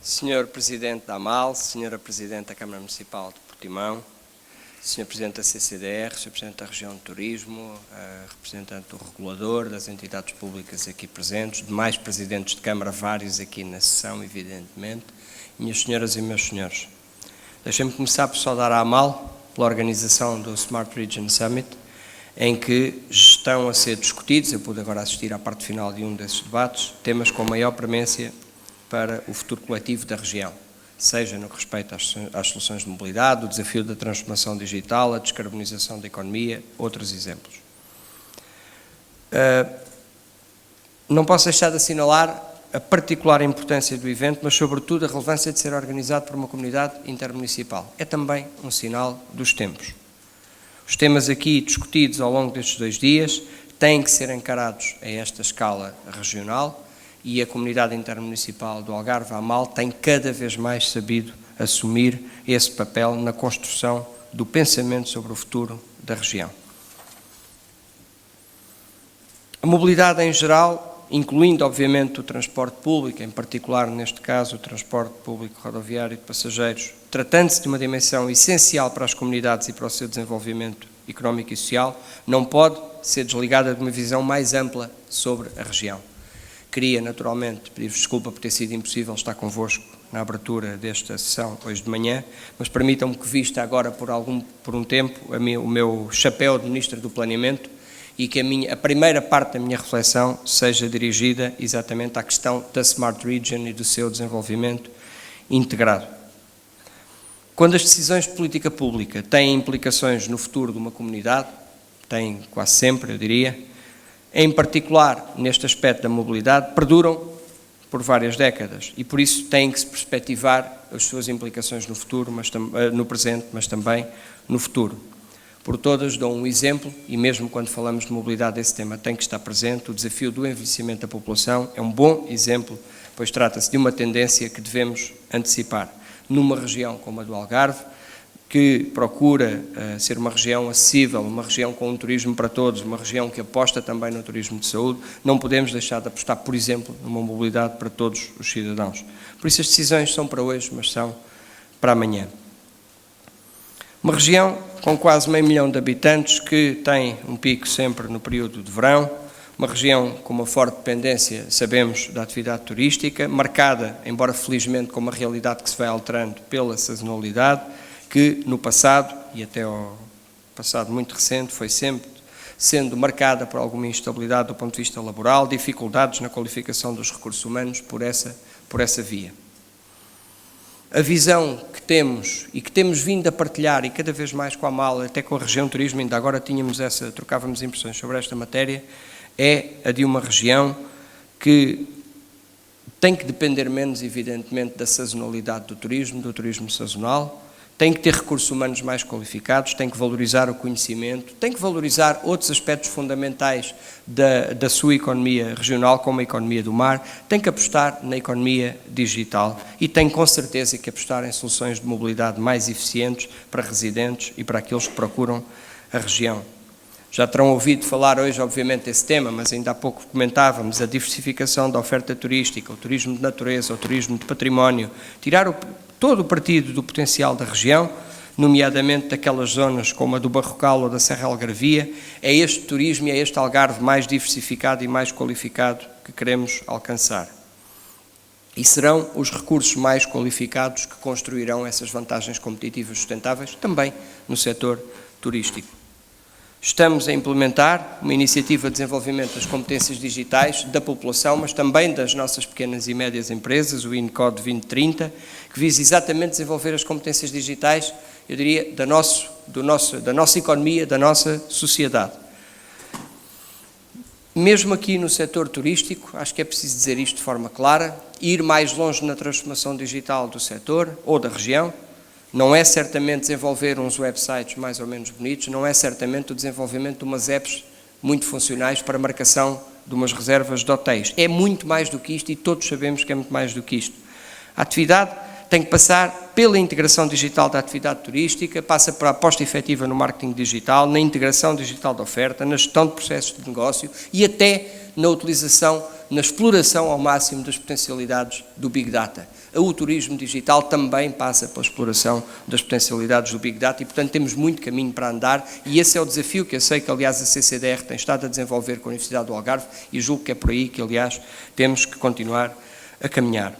Senhor Presidente da AMAL, Senhora Presidente da Câmara Municipal de Portimão, Senhor Presidente da CCDR, Senhor Presidente da Região de Turismo, representante do regulador, das entidades públicas aqui presentes, demais Presidentes de Câmara, vários aqui na sessão, evidentemente, minhas senhoras e meus senhores. Deixem-me começar por saudar a AMAL pela organização do Smart Region Summit, em que estão a ser discutidos, eu pude agora assistir à parte final de um desses debates, temas com maior premência para o futuro coletivo da região, seja no que respeita às soluções de mobilidade, o desafio da transformação digital, a descarbonização da economia, outros exemplos. Não posso deixar de assinalar a particular importância do evento, mas sobretudo a relevância de ser organizado por uma comunidade intermunicipal. É também um sinal dos tempos. Os temas aqui discutidos ao longo destes 2 dias têm que ser encarados a esta escala regional, e a comunidade intermunicipal do Algarve, a AMAL, tem cada vez mais sabido assumir esse papel na construção do pensamento sobre o futuro da região. A mobilidade em geral, incluindo obviamente o transporte público, em particular neste caso o transporte público rodoviário de passageiros, tratando-se de uma dimensão essencial para as comunidades e para o seu desenvolvimento económico e social, não pode ser desligada de uma visão mais ampla sobre a região. Queria, naturalmente, pedir-vos desculpa por ter sido impossível estar convosco na abertura desta sessão hoje de manhã, mas permitam-me que vista agora por um tempo o meu chapéu de Ministro do Planeamento e que a primeira parte da minha reflexão seja dirigida exatamente à questão da Smart Region e do seu desenvolvimento integrado. Quando as decisões de política pública têm implicações no futuro de uma comunidade, têm quase sempre, eu diria, em particular neste aspecto da mobilidade, perduram por várias décadas e por isso têm que se perspectivar as suas implicações no futuro, no presente, mas também no futuro. Por todas dou um exemplo e mesmo quando falamos de mobilidade esse tema tem que estar presente, o desafio do envelhecimento da população é um bom exemplo, pois trata-se de uma tendência que devemos antecipar. Numa região como a do Algarve, que procura ser uma região acessível, uma região com um turismo para todos, uma região que aposta também no turismo de saúde, não podemos deixar de apostar, por exemplo, numa mobilidade para todos os cidadãos. Por isso as decisões são para hoje, mas são para amanhã. Uma região com quase 500 mil de habitantes que tem um pico sempre no período de verão, uma região com uma forte dependência, sabemos, da atividade turística, marcada, embora felizmente com uma realidade que se vai alterando pela sazonalidade, que no passado, e até ao passado muito recente, foi sempre sendo marcada por alguma instabilidade do ponto de vista laboral, dificuldades na qualificação dos recursos humanos por essa via. A visão que temos e que temos vindo a partilhar, e cada vez mais com a AMAL, até com a região de turismo, ainda agora trocávamos impressões sobre esta matéria, é a de uma região que tem que depender menos, evidentemente, da sazonalidade do turismo sazonal, tem que ter recursos humanos mais qualificados, tem que valorizar o conhecimento, tem que valorizar outros aspectos fundamentais da sua economia regional, como a economia do mar, tem que apostar na economia digital e tem com certeza que apostar em soluções de mobilidade mais eficientes para residentes e para aqueles que procuram a região. Já terão ouvido falar hoje, obviamente, desse tema, mas ainda há pouco comentávamos a diversificação da oferta turística, o turismo de natureza, o turismo de património, tirar todo o partido do potencial da região, nomeadamente daquelas zonas como a do Barrocal ou da Serra Algarvia. É este turismo e é este Algarve mais diversificado e mais qualificado que queremos alcançar. E serão os recursos mais qualificados que construirão essas vantagens competitivas sustentáveis também no setor turístico. Estamos a implementar uma iniciativa de desenvolvimento das competências digitais da população, mas também das nossas pequenas e médias empresas, o INCODE 2030, que visa exatamente desenvolver as competências digitais, eu diria, da nossa economia, da nossa sociedade. Mesmo aqui no setor turístico, acho que é preciso dizer isto de forma clara, ir mais longe na transformação digital do setor ou da região. Não é certamente desenvolver uns websites mais ou menos bonitos, não é certamente o desenvolvimento de umas apps muito funcionais para marcação de umas reservas de hotéis. É muito mais do que isto e todos sabemos que é muito mais do que isto. A atividade tem que passar pela integração digital da atividade turística, passa para a aposta efetiva no marketing digital, na integração digital da oferta, na gestão de processos de negócio e até na utilização, na exploração ao máximo das potencialidades do Big Data. o turismo digital também passa pela exploração das potencialidades do Big Data e, portanto, temos muito caminho para andar e esse é o desafio que eu sei que, aliás, a CCDR tem estado a desenvolver com a Universidade do Algarve e julgo que é por aí que, aliás, temos que continuar a caminhar.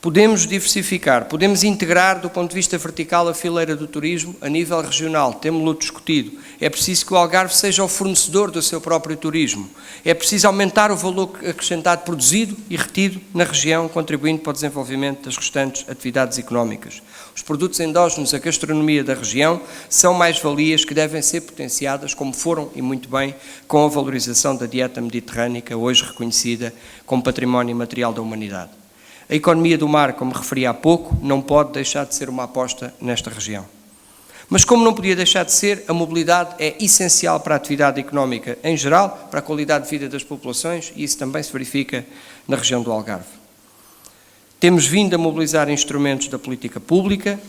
Podemos diversificar, podemos integrar do ponto de vista vertical a fileira do turismo a nível regional, temos-lo discutido. É preciso que o Algarve seja o fornecedor do seu próprio turismo. É preciso aumentar o valor acrescentado produzido e retido na região, contribuindo para o desenvolvimento das restantes atividades económicas. Os produtos endógenos, a gastronomia da região, são mais-valias que devem ser potenciadas, como foram e muito bem, com a valorização da dieta mediterrânica, hoje reconhecida como património imaterial da humanidade. A economia do mar, como referi há pouco, não pode deixar de ser uma aposta nesta região. Mas como não podia deixar de ser, a mobilidade é essencial para a atividade económica em geral, para a qualidade de vida das populações, e isso também se verifica na região do Algarve. Temos vindo a mobilizar instrumentos da política pública,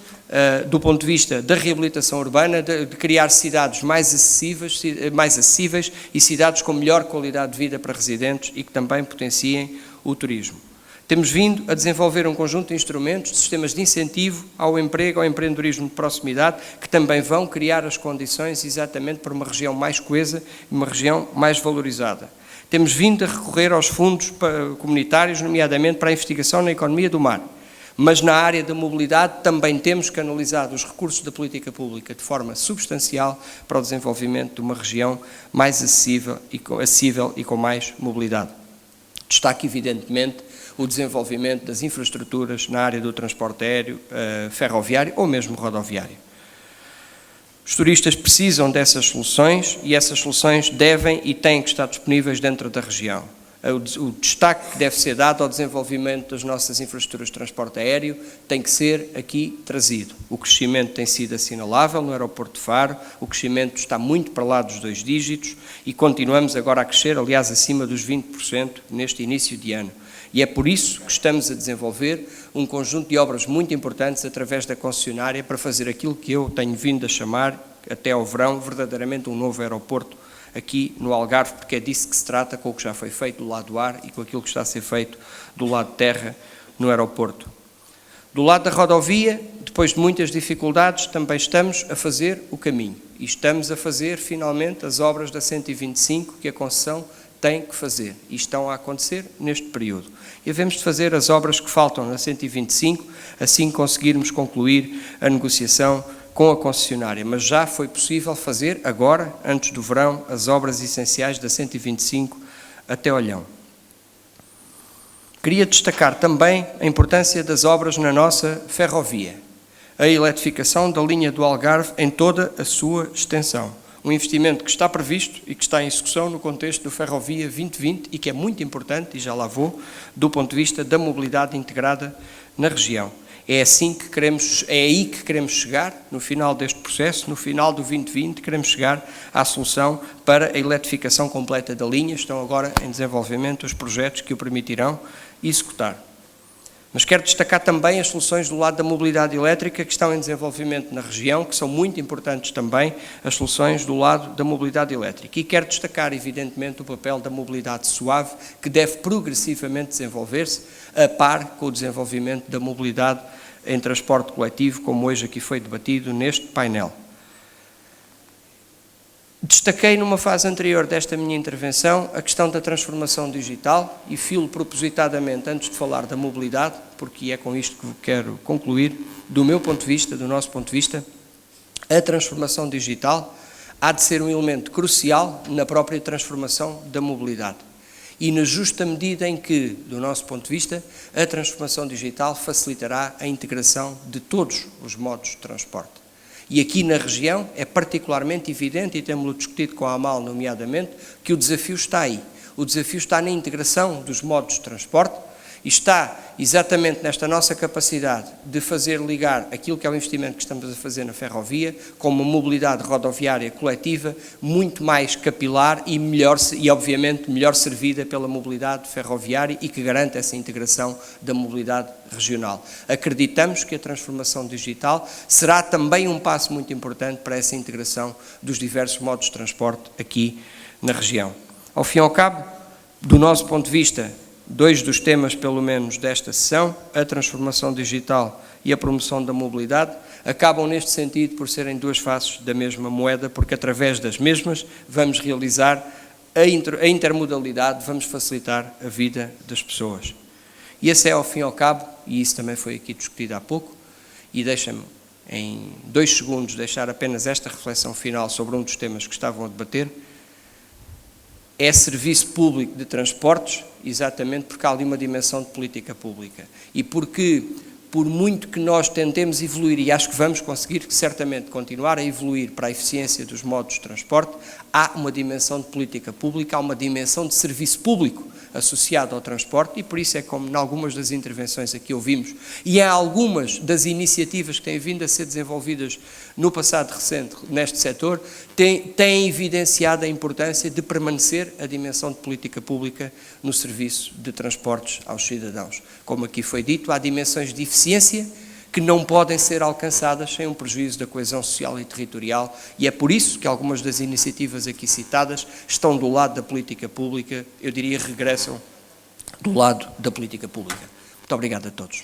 do ponto de vista da reabilitação urbana, de criar cidades mais acessíveis e cidades com melhor qualidade de vida para residentes e que também potenciem o turismo. Temos vindo a desenvolver um conjunto de instrumentos, de sistemas de incentivo ao emprego, ao empreendedorismo de proximidade, que também vão criar as condições exatamente para uma região mais coesa e uma região mais valorizada. Temos vindo a recorrer aos fundos comunitários, nomeadamente para a investigação na economia do mar. Mas na área da mobilidade também temos canalizado os recursos da política pública de forma substancial para o desenvolvimento de uma região mais acessível e com mais mobilidade. Destaque, evidentemente, o desenvolvimento das infraestruturas na área do transporte aéreo, ferroviário ou mesmo rodoviário. Os turistas precisam dessas soluções e essas soluções devem e têm que estar disponíveis dentro da região. O destaque que deve ser dado ao desenvolvimento das nossas infraestruturas de transporte aéreo tem que ser aqui trazido. O crescimento tem sido assinalável no aeroporto de Faro, o crescimento está muito para lá dos 2 dígitos e continuamos agora a crescer, aliás, acima dos 20% neste início de ano. E é por isso que estamos a desenvolver um conjunto de obras muito importantes através da concessionária para fazer aquilo que eu tenho vindo a chamar, até ao verão, verdadeiramente um novo aeroporto aqui no Algarve, porque é disso que se trata, com o que já foi feito do lado do ar e com aquilo que está a ser feito do lado de terra no aeroporto. Do lado da rodovia, depois de muitas dificuldades, também estamos a fazer o caminho. E estamos a fazer, finalmente, as obras da 125 que a concessão tem que fazer. E estão a acontecer neste período. E havemos de fazer as obras que faltam na 125, assim conseguirmos concluir a negociação com a concessionária. Mas já foi possível fazer, agora, antes do verão, as obras essenciais da 125 até Olhão. Queria destacar também a importância das obras na nossa ferrovia. A eletrificação da linha do Algarve em toda a sua extensão. Um investimento que está previsto e que está em execução no contexto do Ferrovia 2020 e que é muito importante, e já lá vou, do ponto de vista da mobilidade integrada na região. É aí que queremos chegar no final deste processo, no final do 2020, queremos chegar à solução para a eletrificação completa da linha. Estão agora em desenvolvimento os projetos que o permitirão executar. Mas quero destacar também as soluções do lado da mobilidade elétrica que estão em desenvolvimento na região, que são muito importantes também, as soluções do lado da mobilidade elétrica. E quero destacar, evidentemente, o papel da mobilidade suave, que deve progressivamente desenvolver-se a par com o desenvolvimento da mobilidade em transporte coletivo, como hoje aqui foi debatido neste painel. Destaquei numa fase anterior desta minha intervenção a questão da transformação digital e filo propositadamente antes de falar da mobilidade, porque é com isto que quero concluir, do meu ponto de vista, do nosso ponto de vista, a transformação digital há de ser um elemento crucial na própria transformação da mobilidade. E na justa medida em que, do nosso ponto de vista, a transformação digital facilitará a integração de todos os modos de transporte. E aqui na região é particularmente evidente, e temos-lo discutido com a AMAL nomeadamente, que o desafio está aí. O desafio está na integração dos modos de transporte e está exatamente nesta nossa capacidade de fazer ligar aquilo que é o investimento que estamos a fazer na ferrovia com uma mobilidade rodoviária coletiva muito mais capilar e obviamente melhor servida pela mobilidade ferroviária e que garante essa integração da mobilidade regional. Acreditamos que a transformação digital será também um passo muito importante para essa integração dos diversos modos de transporte aqui na região. Ao fim e ao cabo, do nosso ponto de vista, dois dos temas, pelo menos, desta sessão, a transformação digital e a promoção da mobilidade, acabam neste sentido por serem duas faces da mesma moeda, porque através das mesmas vamos realizar a intermodalidade, vamos facilitar a vida das pessoas. E esse é, ao fim e ao cabo, e isso também foi aqui discutido há pouco, e deixa-me, em 2 segundos, deixar apenas esta reflexão final sobre um dos temas que estavam a debater, é serviço público de transportes, exatamente porque há ali uma dimensão de política pública. E porque, por muito que nós tentemos evoluir, e acho que vamos conseguir certamente continuar a evoluir para a eficiência dos modos de transporte, há uma dimensão de política pública, há uma dimensão de serviço público associado ao transporte, e por isso é como em algumas das intervenções aqui ouvimos, e em algumas das iniciativas que têm vindo a ser desenvolvidas no passado recente neste setor, têm evidenciado a importância de permanecer a dimensão de política pública no serviço de transportes aos cidadãos. Como aqui foi dito, há dimensões de eficiência que não podem ser alcançadas sem um prejuízo da coesão social e territorial, e é por isso que algumas das iniciativas aqui citadas estão do lado da política pública, eu diria regressam do lado da política pública. Muito obrigado a todos.